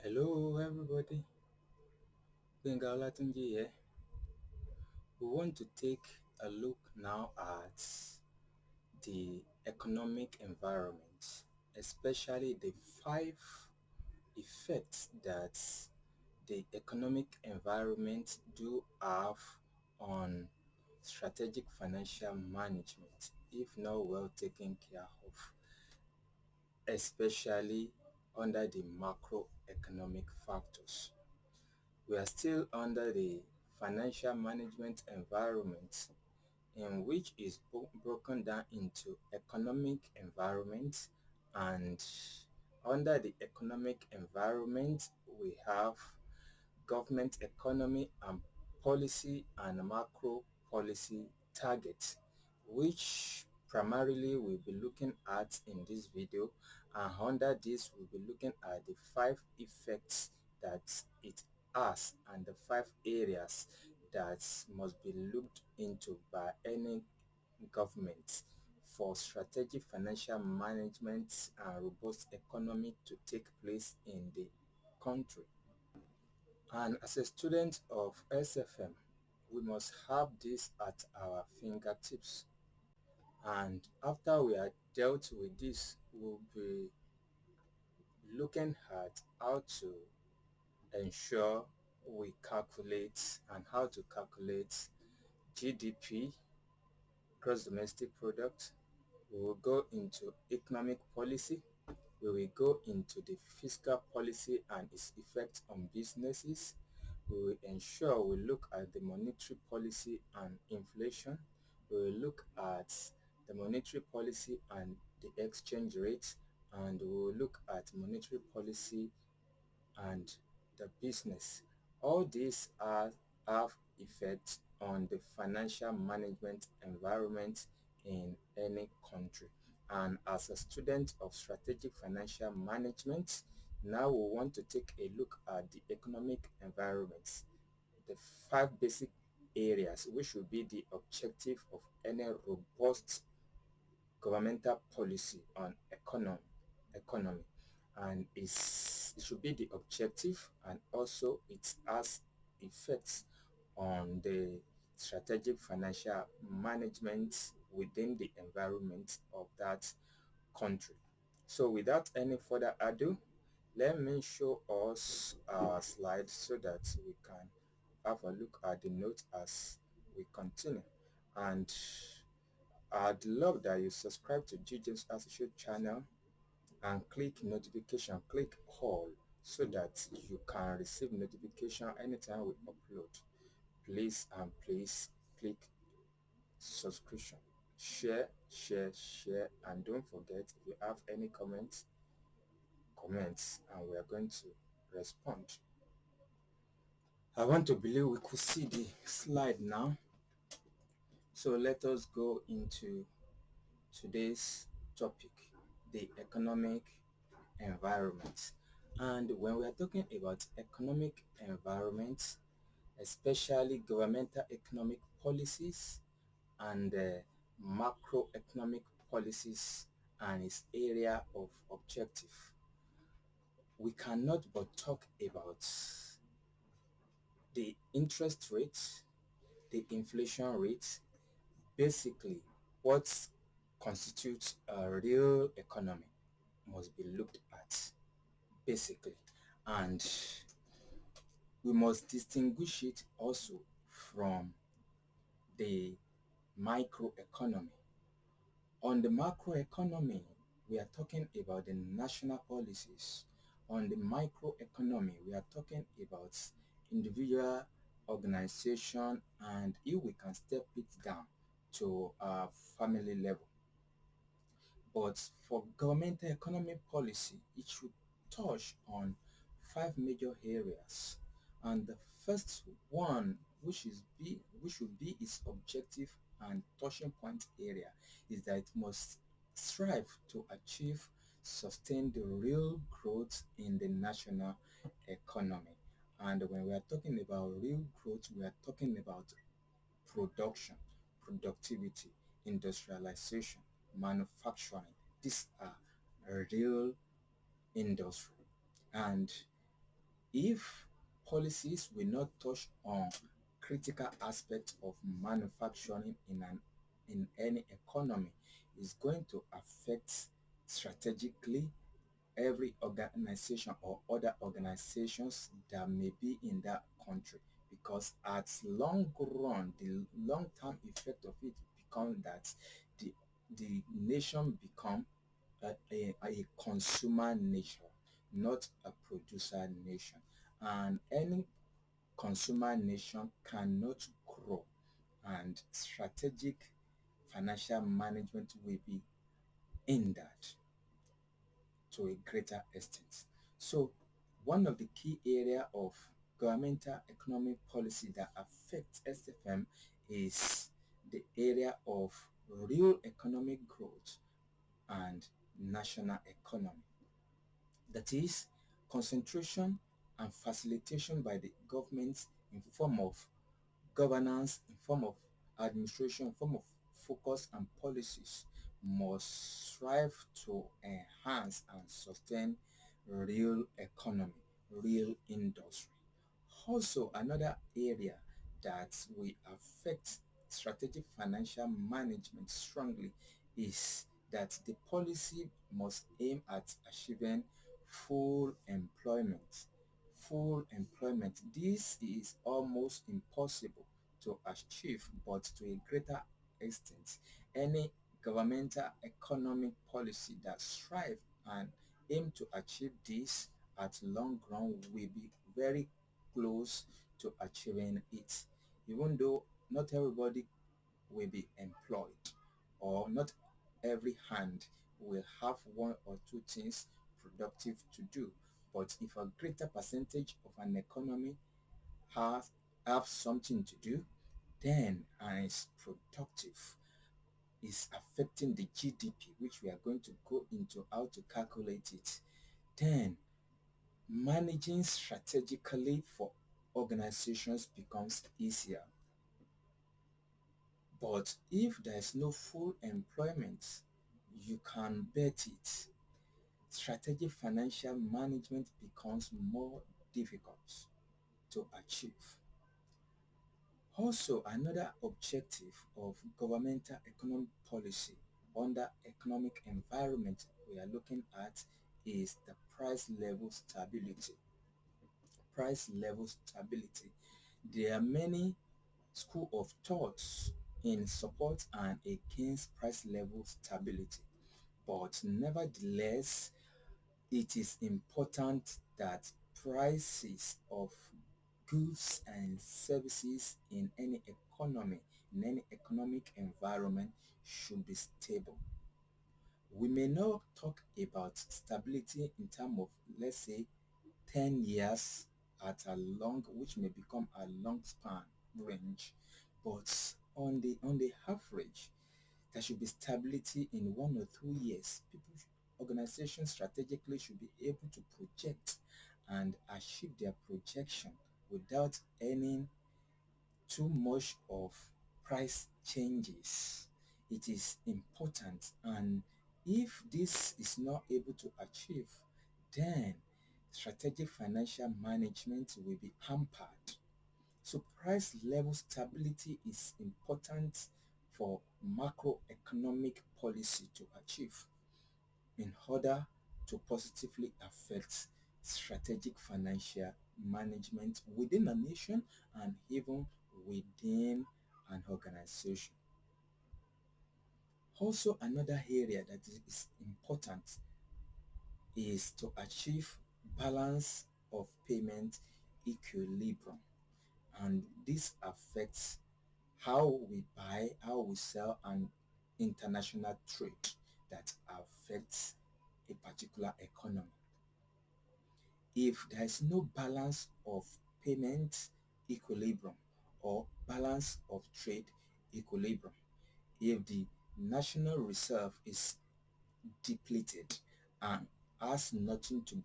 Hello everybody, Gbenga Olatunji here. We want to take a look now at the economic environment, especially the 5 effects that the economic environment do have on strategic financial management if not well taken care of, especially under the macroeconomic factors. We are still under the financial management environment, in which is broken down into economic environment, and under the economic environment we have government economy and policy and macro policy targets, which primarily we'll be looking at in this video. And under this we'll be looking at the 5 effects that it has and the 5 areas that must be looked into by any government for strategic financial management and robust economy to take place in the country. And as a student of SFM, we must have this at our fingertips. And after we are dealt with this, we'll be looking at how to ensure we calculate and how to calculate GDP, gross domestic product. We will go into economic policy. We will go into the fiscal policy and its effect on businesses. We will ensure we look at the monetary policy and inflation. We will look at the monetary policy and the exchange rate, and we will look at monetary policy and the business. All these have effect on the financial management environment in any country. And as a student of strategic financial management, now we want to take a look at the economic environment, the 5 basic areas which should be the objective of any robust governmental policy on economy, and it should be the objective, and also it has effects on the strategic financial management within the environment of that country. So without any further ado, let me show us our slide so that we can have a look at the notes as we continue. And I'd love that you subscribe to GJ's Associate channel and click notification, click all, so that you can receive notification anytime we upload. Please and please click subscription, share, and don't forget, if you have any comments, and we are going to respond. I want to believe we could see the slide now. So let us go into today's topic, the economic environment. And when we are talking about economic environment, especially governmental economic policies and macroeconomic policies and its area of objective, we cannot but talk about the interest rate, the inflation rate, basically what constitutes a real economy must be looked at basically. And we must distinguish it also from the microeconomy. On the macroeconomy, we are talking about the national policies. On the microeconomy, we are talking about individual organization, and if we can step it down to a family level. But for governmental economic policy, it should touch on 5 major areas. And the first one, which should be its objective and touching point area, is that it must strive to achieve sustained real growth in the national economy. And when we are talking about real growth, we are talking about production, productivity, industrialization, manufacturing. These are real industry. And If policies will not touch on critical aspects of manufacturing in any economy, it's going to affect strategically every organization or other organizations that may be in that country, because at long run the long-term effect of it become that the nation become a consumer nation, not a producer nation, and any consumer nation cannot grow, and strategic financial management will be hindered to a greater extent. So one of the key area of governmental economic policy that affects SFM is the area of real economic growth and national economy. That is, concentration and facilitation by the government in form of governance, in form of administration, in form of focus and policies must strive to enhance and sustain real economy, real industry. Also, another area that will affect strategic financial management strongly is that the policy must aim at achieving full employment. Full employment. This is almost impossible to achieve, but to a greater extent, any governmental economic policy that strive and aim to achieve this at long run will be very close to achieving it, even though not everybody will be employed, or not every hand will have one or two things productive to do. But if a greater percentage of an economy has have something to do, then and is productive, is affecting the GDP, which we are going to go into how to calculate it, then managing strategically for organizations becomes easier. But if there is no full employment, you can bet it, strategic financial management becomes more difficult to achieve. Also, another objective of governmental economic policy under economic environment we are looking at is the price level stability. Price level stability. There are many school of thoughts in support and against price level stability, but nevertheless it is important that prices of goods and services in any economy, in any economic environment, should be stable. We may not talk about stability in terms of, let's say, 10 years at a long, which may become a long span range, but on the average, there should be stability in 1 or 2 years. Organizations strategically should be able to project and achieve their projection without earning too much of price changes. It is important, and if this is not able to achieve, then strategic financial management will be hampered. So price level stability is important for macroeconomic policy to achieve in order to positively affect strategic financial management within a nation and even within an organization. Also, another area that is important is to achieve balance of payment equilibrium, and this affects how we buy, how we sell, and international trade that affects a particular economy. If there is no balance of payment equilibrium or balance of trade equilibrium, if the national reserve is depleted and has nothing to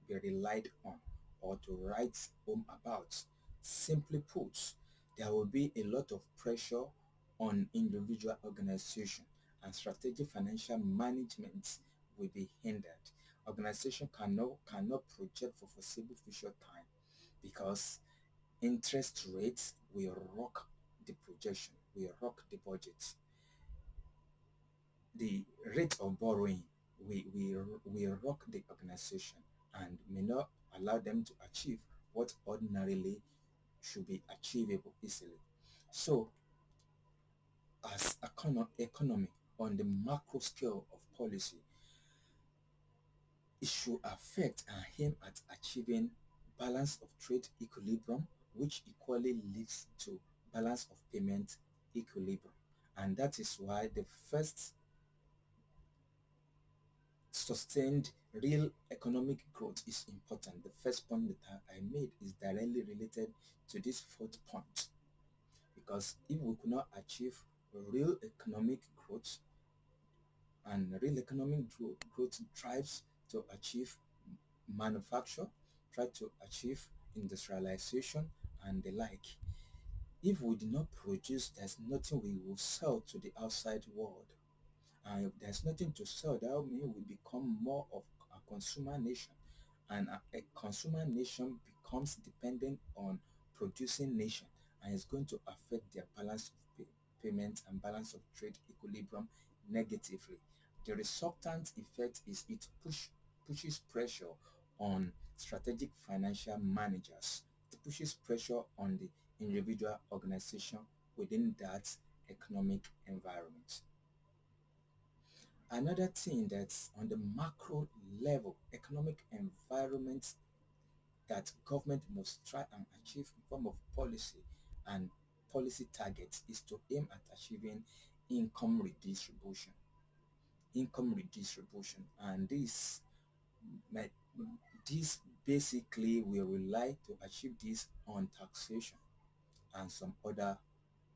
be relied on or to write home about, simply put, there will be a lot of pressure on individual organization, and strategic financial management will be hindered. Organization cannot project for foreseeable future time because interest rates will rock the projection, will rock the budget. The rate of borrowing will rock the organization and may not allow them to achieve what ordinarily should be achievable easily. So, as economy on the macro scale of policy, it should affect and aim at achieving balance of trade equilibrium, which equally leads to balance of payment equilibrium. And that is why the first sustained real economic growth is important. The first point that I made is directly related to this fourth point, because if we could not achieve real economic growth, and real economic growth drives to achieve manufacture, try to achieve industrialization and the like. If we do not produce, there's nothing we will sell to the outside world. And if there's nothing to sell, that means we become more of a consumer nation. And a consumer nation becomes dependent on producing nation, and it's going to affect their balance of payment and balance of trade equilibrium negatively. The resultant effect is it pushes pressure on strategic financial managers. It pushes pressure on the individual organization within that economic environment. Another thing that's on the macro level, economic environment that government must try and achieve in form of policy and policy targets is to aim at achieving income redistribution. Income redistribution, and my, this basically will rely to achieve this on taxation and some other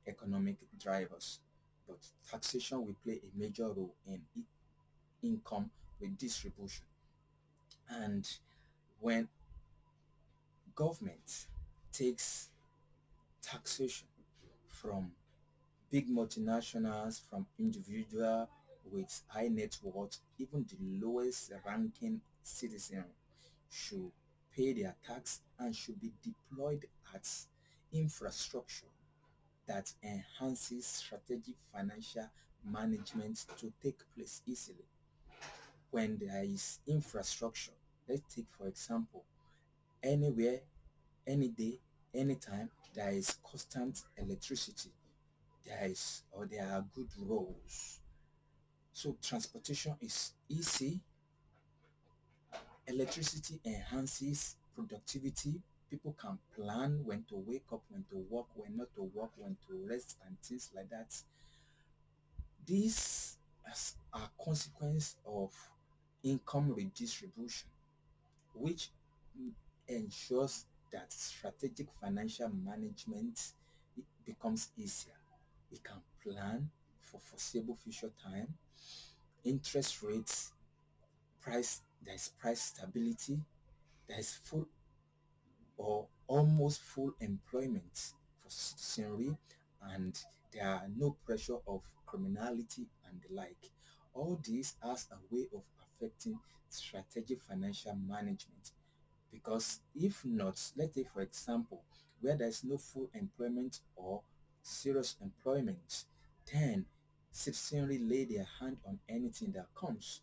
economic drivers. But taxation will play a major role in income redistribution. And when government takes taxation from big multinationals, from individual with high net worth, even the lowest ranking citizen should pay their tax and should be deployed at infrastructure that enhances strategic financial management to take place easily. When there is infrastructure, let's take for example, anywhere, any day, anytime, there is constant electricity, there are good roads, so transportation is easy. Electricity enhances productivity. People can plan when to wake up, when to work, when not to work, when to rest, and things like that. These are consequence of income redistribution, which ensures that strategic financial management becomes easier. We can plan for foreseeable future time. Interest rates, there's price stability, there's full or almost full employment for citizenry, and there are no pressure of criminality and the like. All this as a way of affecting strategic financial management, because if not, let's say for example, where there's no full employment or serious employment, then citizenry lay their hand on anything that comes,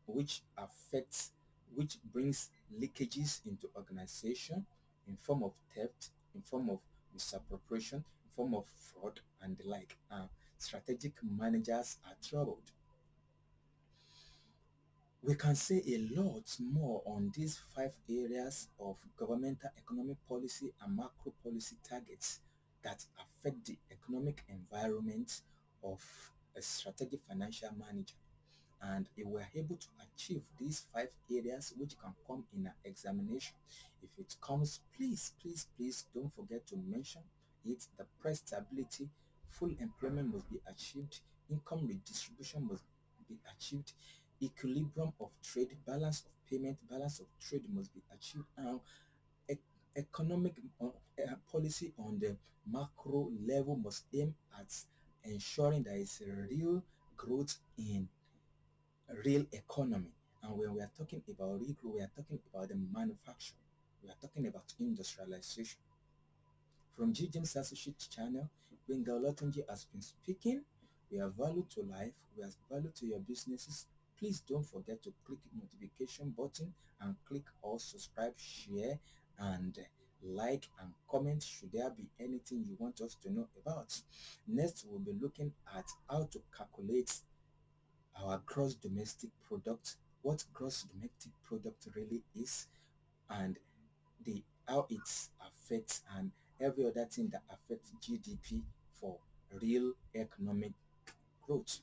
which affects, which brings leakages into organization in form of theft, in form of misappropriation, in form of fraud and the like. Strategic managers are troubled. We can say a lot more on these five areas of governmental economic policy and macro policy targets that affect the economic environment of a strategic financial manager. And if we are able to achieve these five areas, which can come in an examination, if it comes, please don't forget to mention it. The price stability, full employment must be achieved, income redistribution must be achieved, equilibrium of trade, balance of payment, balance of trade must be achieved, and e economic policy on the macro level must aim at ensuring there is a real growth in real economy. And when we are talking about real growth, we are talking about the manufacture. We are talking about industrialization. From GGM's Associate channel, Gbenga Olatunji has been speaking. We are value to life. We are value to your businesses. Please don't forget to click the notification button and click or subscribe, share, and like and comment should there be anything you want us to know about. Next, we'll be looking at how to calculate our gross domestic product, what gross domestic product really is, and how it affects and every other thing that affects GDP for real economic growth.